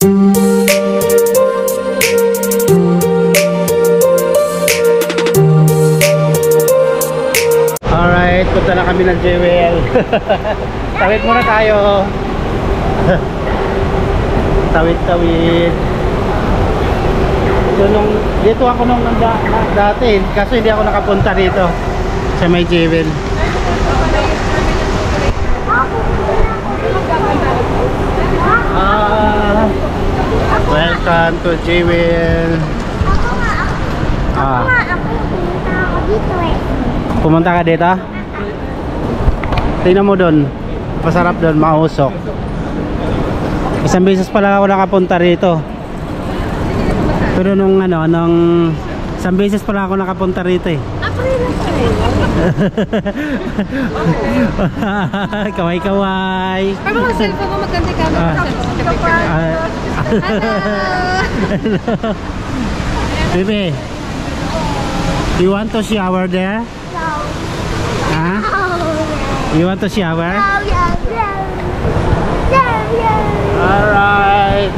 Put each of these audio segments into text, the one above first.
Alright, punta na kami ng Jewel. Tawid muna tayo. Tawid-tawid. So dito ako nung dati, kaso hindi ako nakapunta dito sa may Jewel. Welcome to Jewel. Pumunta ka dito? Tingnan mo doon. Masarap doon, mausok. Isang beses pala ako nakapunta rito. Pero nung isang beses pala ako nakapunta rito eh. Kaway-kaway. Pero mga cellphone mo maganda ka. Baby, do you want to shower there? No. Huh? You want to shower? Alright.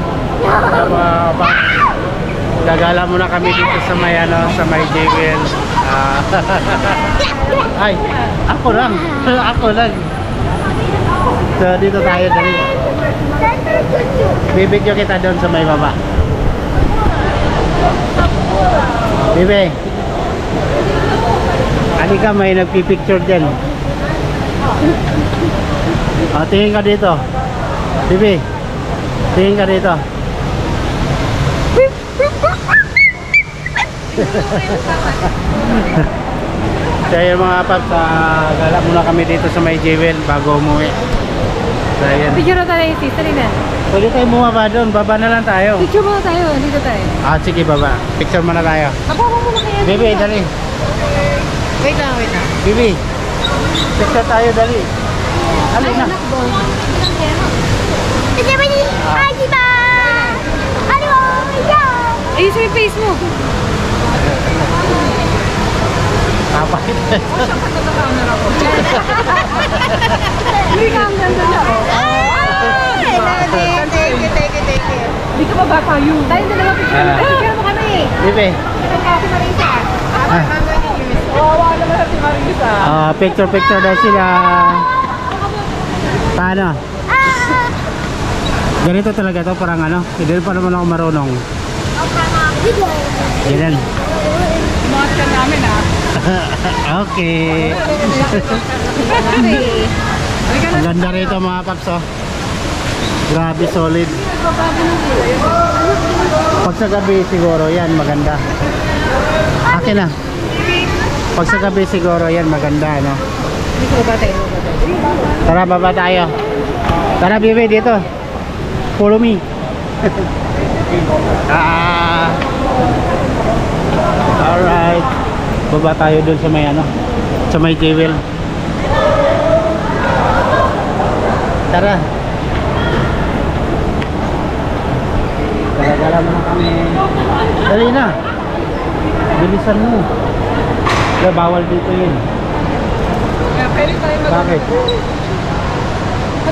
Gagala muna kami dito sa may sa may Jewel. Ay, ako lang. Ako lang. So dito tayo dali. Bibigyo kita doon sa may baba. Bibi. Ani ka, may nagpipicture dyan. Tingin ka dito. Bibi, tingin ka dito. So yung mga paps, gala muna kami dito sa may Jewel bago umuwi. So ayan. Picture na tayo yung sister na. Pwede tayo bumaba doon, baba na lang tayo. Picture muna tayo, dito tayo. Sige baba, picture muna tayo. Ako muna kaya. Bibi, dali. Wait lang. Bibi, picture tayo, dali. Dali na. Ayun sa yung face mo. Kapakit. Hindi ka ang ganda na. Thank you. Hindi ka ba bata yun? Tayo na naman picture mo kami. Bibi. Si Marisa. Wala naman si Marisa. Picture daw sila. Paano? Ganito talaga to, parang hindi pa naman ako marunong. Ganyan. Mga ka namin Okay. Ang ganda rito mga paps oh. Grabe solid. Pag sa gabi siguro yan maganda. Akin na. Pag sa gabi siguro yan maganda no. Tara baba tayo. Tara Bibi dito. Follow me. Alright. Baba tayo dun sa may sa may Jewel. Tara. Gala-gala muna kami. Dali na. Bilisan mo. Bawal dito yun. Bakit?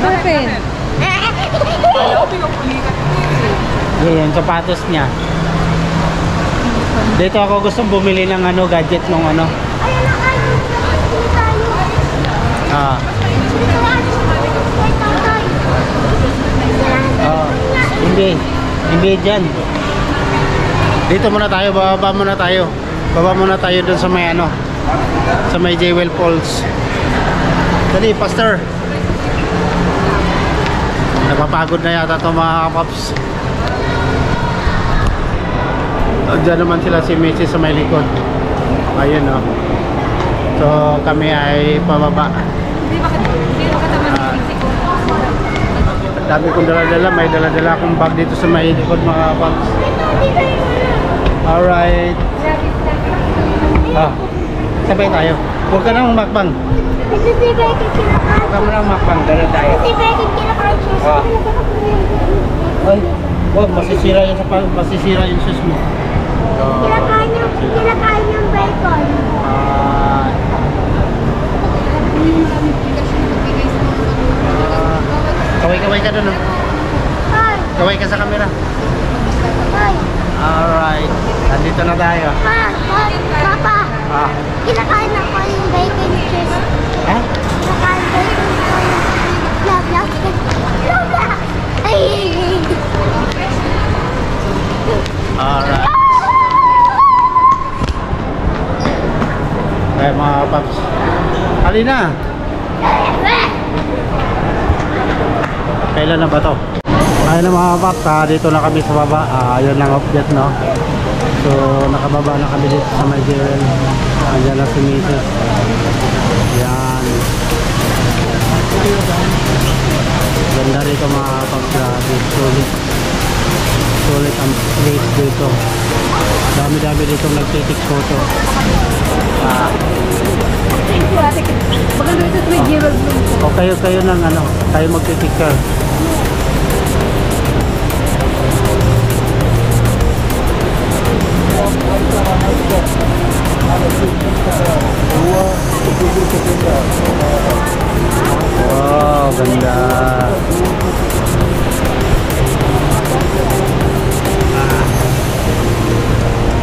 Open. Yan, sapatos niya. Dito ako gustong bumili ng gadget nung hindi dyan. Dito muna tayo, baba muna tayo. Baba muna tayo dun sa may sa may Jewel Falls. Dali, pastor. Napapagod na yata ito mga kapaps. Diyan naman sila si Messi sa may likod. Ayun o. So kami ay pababa. Dami kong dala-dala. May dala-dala akong bag dito sa may likod mga kapaps. Alright. Sabay tayo. Huwag ka nang makbang. Huwag ka nang makbang. Dala tayo. Ay, huwag. Masisira yung sus mo. Kinakain yung bacon. Kaway-kaway ka doon. Ay. Kaway ka sa camera. Hoy, Alright. Nandito na tayo. Papa, Ah. kinakain ako yung bacon cheese. Ha? Kinakain ko yung love. Love! Ay! Alright. Eh mga paps. Halina. Kailan na ba to? Ayun na mga paps, dito na kami sa baba. Ayun lang update, no? So nakababa na kami dito sa may Jewel. Andiyan na si Mrs. Yan. Ganda rito mga paps. Grabe, sulit ang place dito. Dami-dami dito nagtitik photo. Thank you, ate. Maganda ito sa may Gerald Bloom po. O kayo ng ano, tayo magpipicture. Wow, ganda.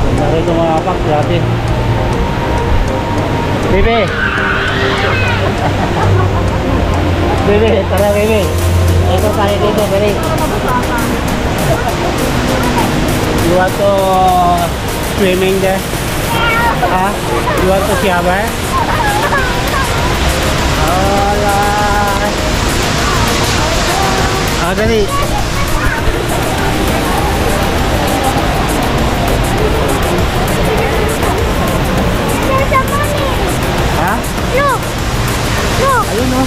Ganda rito mga kapak, dati. Bebe! Bebe, tara bebe. Ito tayo dito, bebe. You want to swimming there? Ha? You want to shower? Alright. Dali. There's a money! Ha? Look! Look! Ayun o.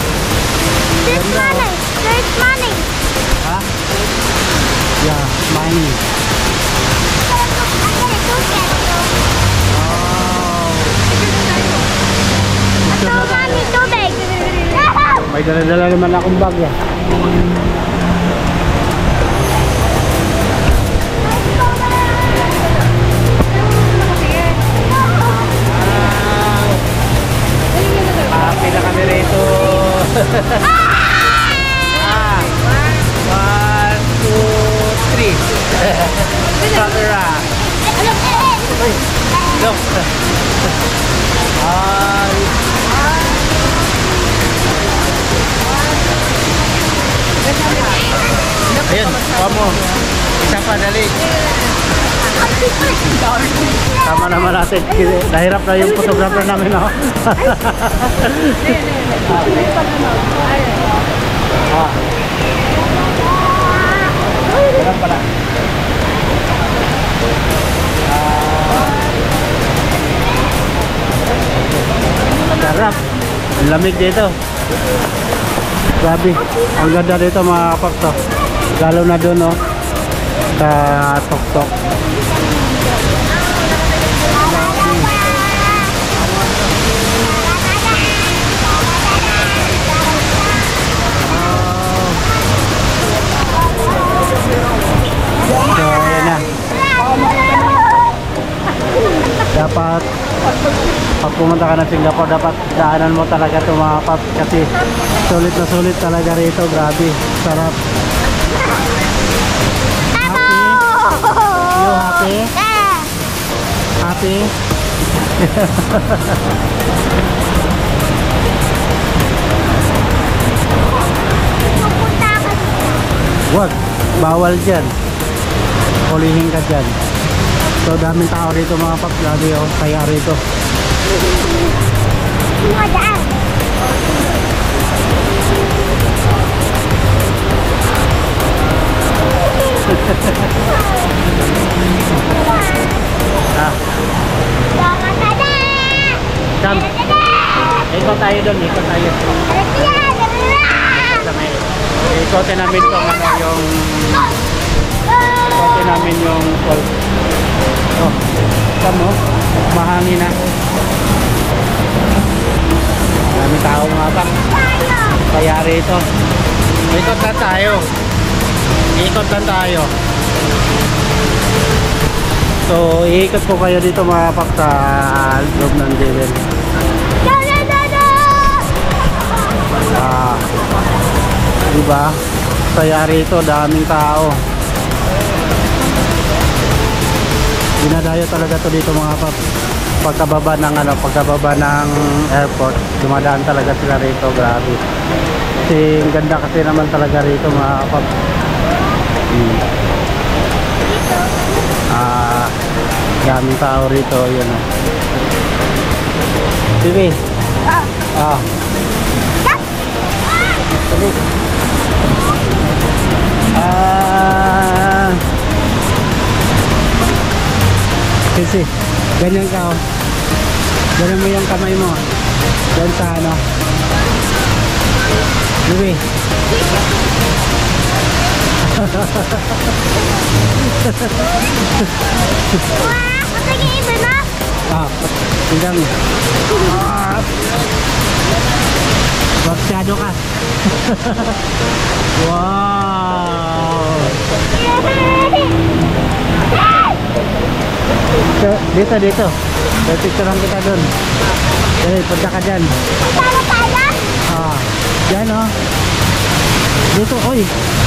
There's money! There's money! Ha? Yeah, money. I'm gonna go get it. Wow. Ito, mami, tubig! May dala-dala naman akong bag ya. Happy na kami rito. One, two, three. Camera. Look. Ayun, mo. Isa pa, dali. Tama naman natin. Nahirap na yung photographer namin, no? Ganun pala. Sarap. Ang lamig dito. Grabe. Ang ganda dito mga kapakto. Lalo na doon, no? Sa Tok-Tok. So, ayan na. Dapat pag pumunta ka ng Singapore, dapat daanan mo talaga ito mga paps kasi sulit na sulit talaga rito. Grabe, sarap. You happy? Happy? Wag, bawal dyan. Hulihin ka dyan. So daming tao rito mga paps. Grabe oh, kaya rito. Come. Ikot tayo doon, ikot tayo. Ikotin namin tong ano yung ikotin namin yung falls. Oh, come oh. Mahangin na. Dami tao mga pak. Kaya rito. Ikot lang tayo. Ikot lang tayo. So, iikot ko kayo dito mga pak sa loob ng Jewel. Diba? Kaya rito, daming tao. Dinadayo talaga to dito mga pap. Pagkababa ng pagkababa ng airport, dumadaan talaga sila rito, grabe. Kasi ang ganda kasi naman talaga rito mga pap. Daming tao rito, yun. Bibi. Kasi ganyan ka, oh. Ganyan mo yung kamay mo doon sa ano. Bibi. Nag-iiba na? Tingnan. Masyado ka. Wow. Dito. Picturean kita dun. Punta ka dyan. Tama tayo? Dyan, oh. Dito, oy.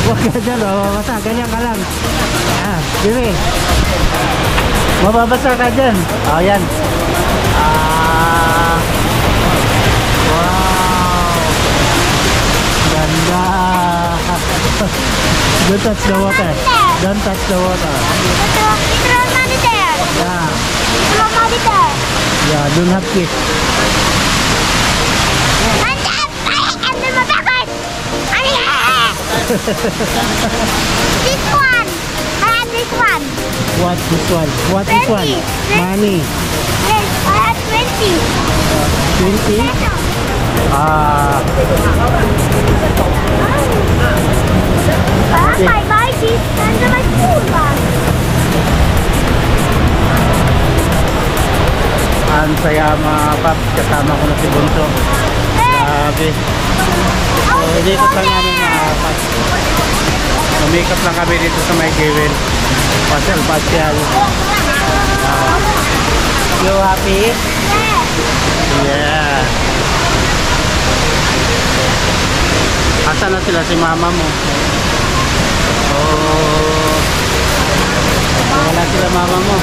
Huwag ka dyan, oh. Mababasa. Ganyan ka lang. Bibi. Mababasa ka dyan. Yan. Wow. Ganda. Don't touch the water. Don't touch the water. Throw money there. Yeah. Throw money there. Yeah, don't have kiss. And then matakot. This one. I have this one. What this one? What this one? 20. Money. Yes, I have 20. 20? My bike is under my school bag. Ang saya mga pap, kasama ko na si Bunso. Grabe. So, inikot lang namin mga pap. Umikot lang kami dito sa may Jewel. Pasyal. You happy? Yeah. Asa na sila si mama mo? Wala sila mama mo.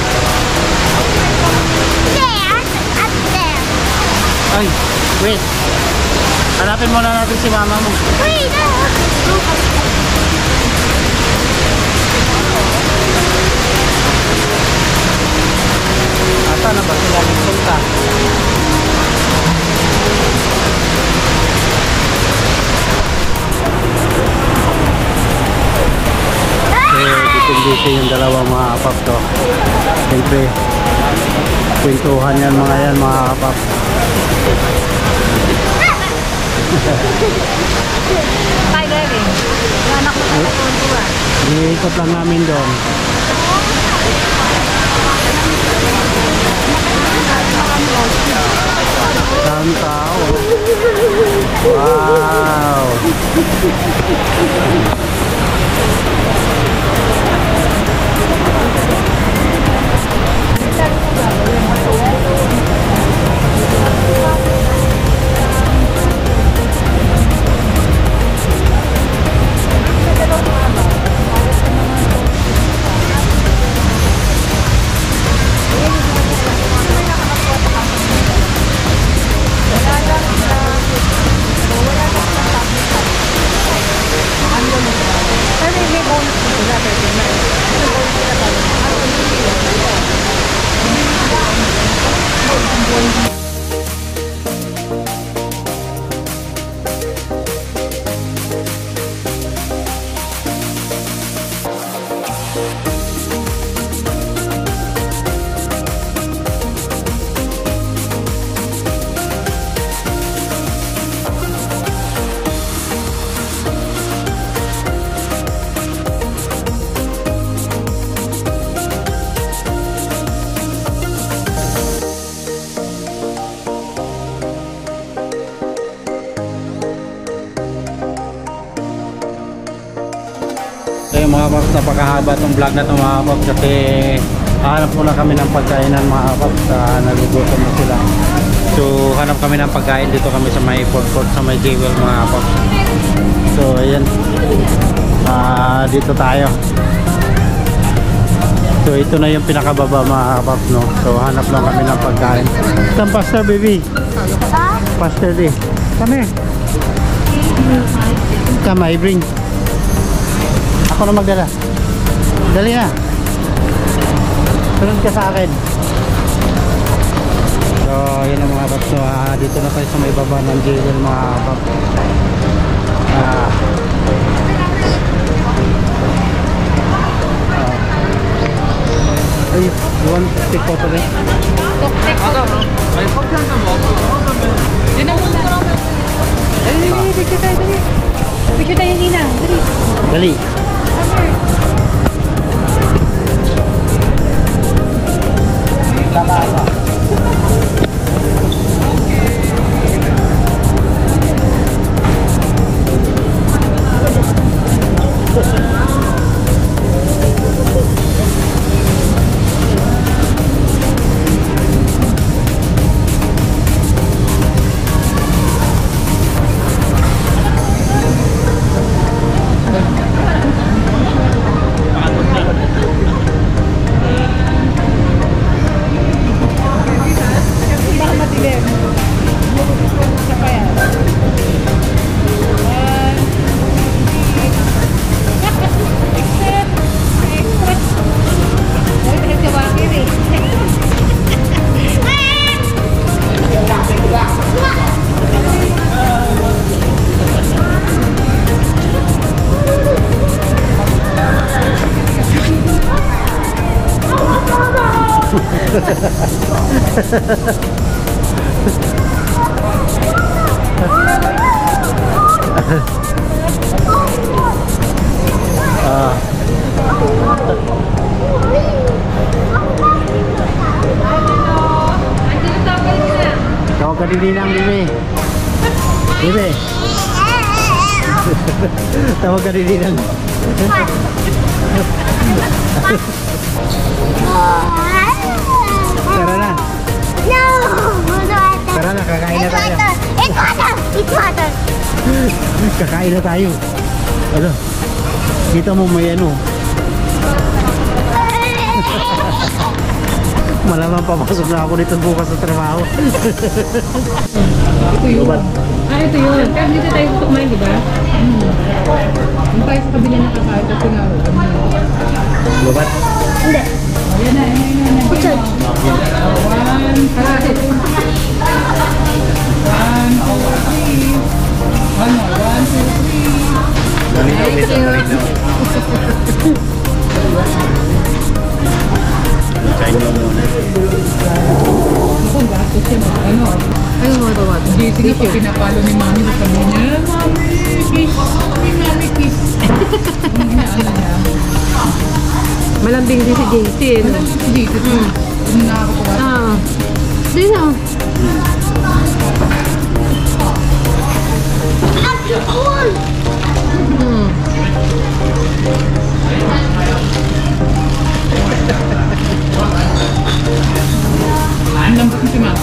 There, up there. Ay, wait. Hanapin muna natin si mama mo. Wait, Asa na ba sila nagpunta? Dito yung dalawang mga kapap to. Siyempre, kwentuhan yan mga kapap. Bye, baby. Anak mo sa tuwan. Iikot lang namin doon. Saan tao? Wow! So mga paps, napakahaba itong vlog na ito mga paps kasi hanap muna kami ng pagkainan mga paps, nagugutom na sila. So hanap kami ng pagkain, dito kami sa may food sa may Jewel mga paps. So ayan, dito tayo. So ito na yung pinakababa mga kapap, no? So hanap lang kami ng pagkain. Saan pasta, baby? Ah, Pasta di. Come here. Come, I bring. Ako na magdala. Dali na. Sunod ka sa akin. So yun ang mga kapap. So dito na tayo sa may baba ng Jewel mga kapap. Ay, you want to take photo rin? Yun ang muna. Dali, picture tayo, dali. Picture tayo, Nina. Dali. Dali. Tawag ka din ng Bibi. Bibi. Tawag ka din ng. Tara na. no, water. Tara na, kakain na tayo. It's water. It's water. Kakain na tayo. Ano? Kita mo may ano. Malamang papasok na ako dito bukas sa trabaho. Ito yun. Ito yun. Kaya dito tayo kumain, di ba? Yung tayo sa kabila na kakain kasi nga. Lubat? Hindi. Ayan na, ayan na. Puchay. One, kalahit. One, two, three. One more. One, two, three. Ganito, ganito. Kain mo muna. Ako, gato siya. Ano? Ayun mo ito, what? Hindi, sige pa pinapalo ni Mami. Sabi niya, Mami, kiss. Mami, kiss. Ang inaano niya. Malambing din si JC, no? Alam niyo si Dito. Yung nakakakuha. Ah. Di na. Ang lambot ni si Mami.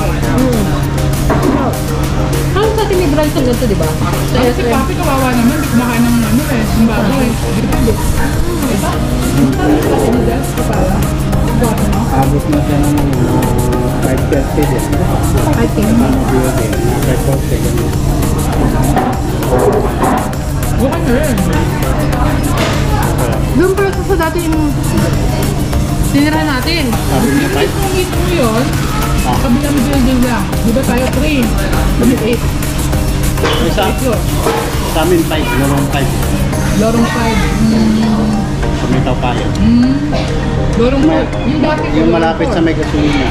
Ano sa atin may branch ng ganito, di ba? Kaya si Papi kawawa naman. Di kumakain ng ano eh. Yung baboy. Dito. Ito? Kasi ni Dad. Kapala. Guwapo mo. Abot na siya ng 5:30 din. I think. 5:40. Okay na rin. Doon pero sa dati yung tinirahan natin. Sabi niya, Kung ito mo yun, kabilang building lang. Di ba tayo 3? Kami 8. Isa, sa amin 5, lorong 5. Lorong 5. Kumitaw tayo. Lorong 5. Yung dati Yung malapit sa may gasolina.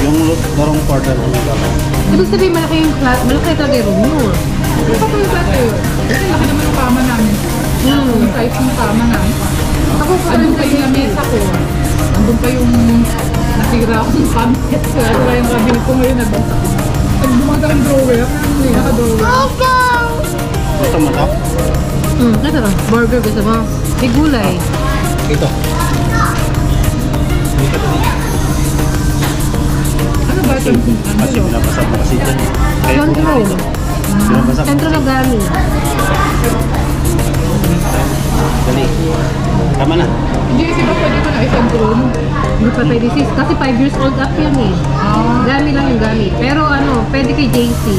Yung lorong 4 na lumabas. Ibig sabihin malaki yung malaki talaga yung room nyo. Ano pa yung dati yun? Kasi laki naman yung kama namin. Yung size ng kama namin. Ako pa Andun pa yung lamesa ko. Andun pa yung nasira akong cabinet. Kaya wala yung cabinet ko ngayon nabasa. Pag bumagda ng drawer, hindi naka-drawer. Gusto mo to? ito na. Burger gusto mo. May gulay. Ito. Ano ba ito? Kasi Ano? pinapasap mo kasi dyan. Sentro. Pinapasap mo. Sentro na gami. Dali. Tama na. JC ba pwede ko na isang room? Hindi pa pwede sis. Kasi 5 years old up yun eh. Gami lang yung gamit. Pero ano, pwede kay JC.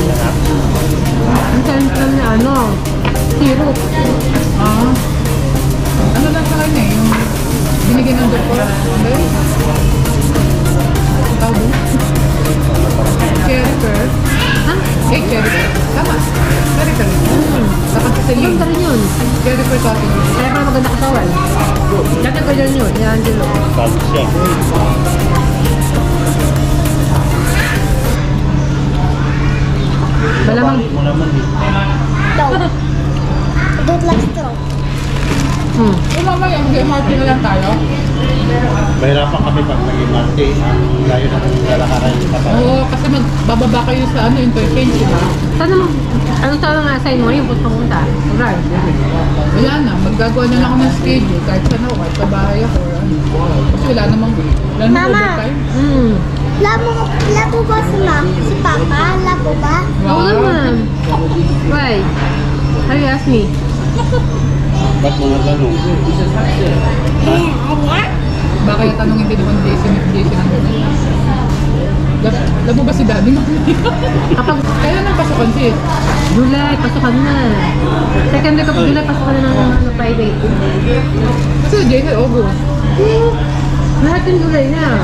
Ang lang na ano, syrup. Ano lang sa kanya yung binigyan ng doktor? Okay? Tawag mo? Cherry pear? Ha? Cherry pear. Tama. Cherry pear. Dapat sa Yun saling. ka rin yun. Cherry pear coffee. Kaya pa maganda katawan. Dati ko dyan yun. Yan, Angelo. Bago siya. Malamang. Mo naman eh. No. I don't like straw. Yung mama yung MRT na lang tayo. Mahirapan kami pag naging Marte. Ang layo na kami lalakaran yung kapatid. Oo, kasi magbababa kayo sa ano, interchange, di ba? Sana mo, anong sana nga assign mo yung pupunta? Right. Wala na, maggagawa na lang ako ng schedule kahit saan ako, kahit sa bahay ako. Kasi wala namang Mama! overtime. Labo ba si Mom? Si Papa? Labo ba? Oo naman. Why? How you ask me? Ba't mo natanong? Baka yung tanongin din naman Jason ang gano'n. Labo ba si Daddy? Kapag Kailan ang pasukan sis? July, pasukan na. Second week of July, pasukan na ng private. Kasi Jason, August. Lahat yung July na.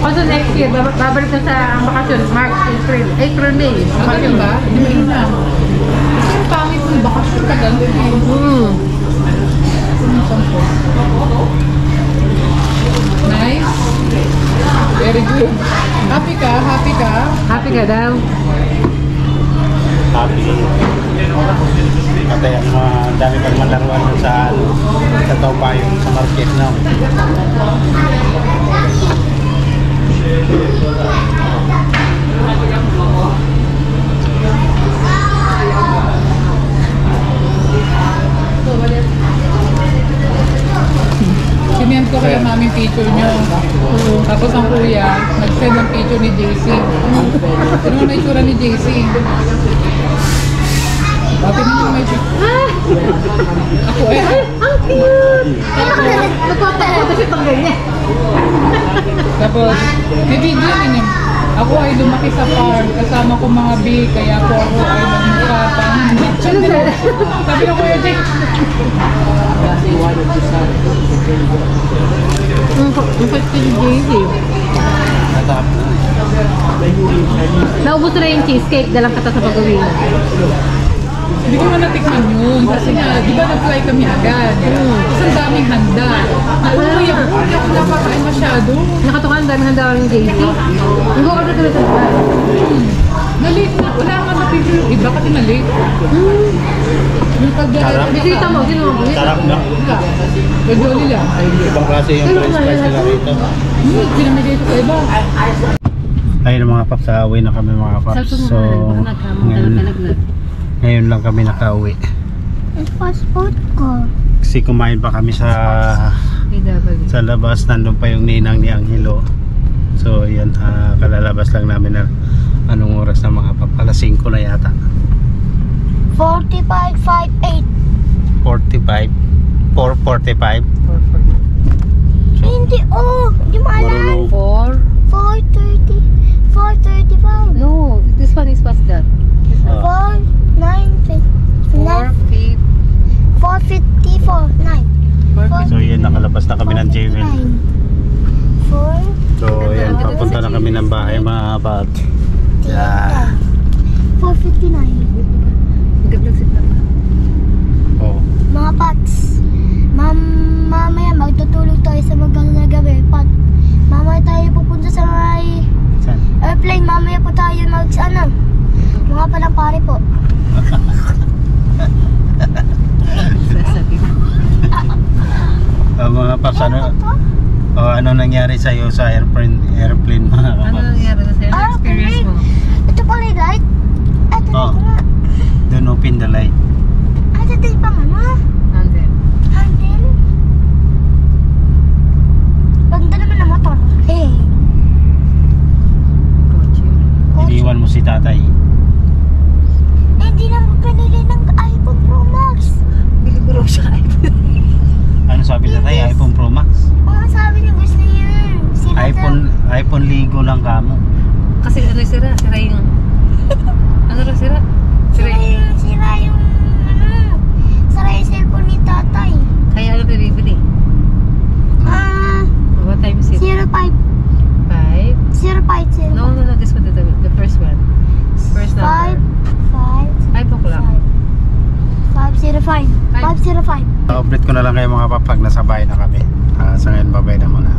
Also next year, babalik na sa ang bakasyon, March, April, May. Ang ganun ba? Hindi mo na. Kasi yung pangit ng bakasyon ka ganun eh. Nice. Very good. Happy ka? Happy ka? Happy ka daw? Happy. At ang dami pang malaruan dun sa Taubayon sa market na. Sinend ko kaya namin picture nyo. Tapos ang kuya, nag-send ng picture ni JC. Ano na itsura ni JC? Bakit nyo may picture? Ako eh. Ang cute! Nagpapakita kasi pang ganyan. Tapos, may video ninyo. Ako ay lumaki sa farm, kasama ko mga bee, kaya po ako ay nagmukha pang sabi ng kuya Jake. Ang pagkakas ni JC. Naubos na yung cheesecake, dalang kata sa pag-uwi. Hindi ko man natikman yun, kasi nga, di ba nag-fly kami agad? Tapos ang daming handa. Nauluya ko, hindi ako napakain masyado. Nakatukan, dami handa ng JC. Ang go order tuloy sa bahay. Na-late na, wala nga na-picture yung iba kasi na-late. Yung Sarap. Bisita mo, sino mo? Sarap na. Wala. Medyo nila. Ibang klase yung french fries nila rito. Pinamigay ko sa iba. Ayun mga paps, uwi na kami mga paps. So, ngayon lang kami nakauwi. Yung passport ko. Kasi kumain pa kami sa labas. Nandun pa yung ninang ni Angelo. So, yan, kalalabas lang namin na anong oras na mga paps. Alas 5 na yata. 45.58. 45. 4:45. Hindi, oh! Hindi mo alam. 4:30. 4:35. No, this one is past that. 4:9. 4:54. 9. So, yan, nakalabas na kami ng Jewel. 4. So, yan, papunta na kami ng bahay mga paps. Yeah. 4:59. Oh. Mga Pats, mamaya magtutulog tayo sa magandang na gabi. Mamaya tayo pupunta sa may Saan? airplane. Mamaya po tayo mga palang pare po. Mga paps, ano nangyari sa'yo sa airplane mga Ano paps? nangyari na sa'yo? Ano experience mo? Ito pala yung light. Ito Oh. dito nga. Don't open the light. Ito dito pa ano? Nandun. Handle. Ganda naman ang motor. Hey. Kotse. Iniwan mo si tatay. Hindi na mo pinili ng iPhone Pro Max. Bili ko raw siya iPhone. Ano sabi sa tatay? cellphone ligo lang kamo. Kasi ano sira? Sira yung... ano ra sira? Sira yung... Sira yung cellphone ni tatay. Kaya ano pa bibili? What time is it? 05. 5? 05. No, this one, the first one. First number. 5 o'clock. 505. 505. Update ko na lang kayo mga papag, nasa bahay na kami. Sa ngayon, babay na muna.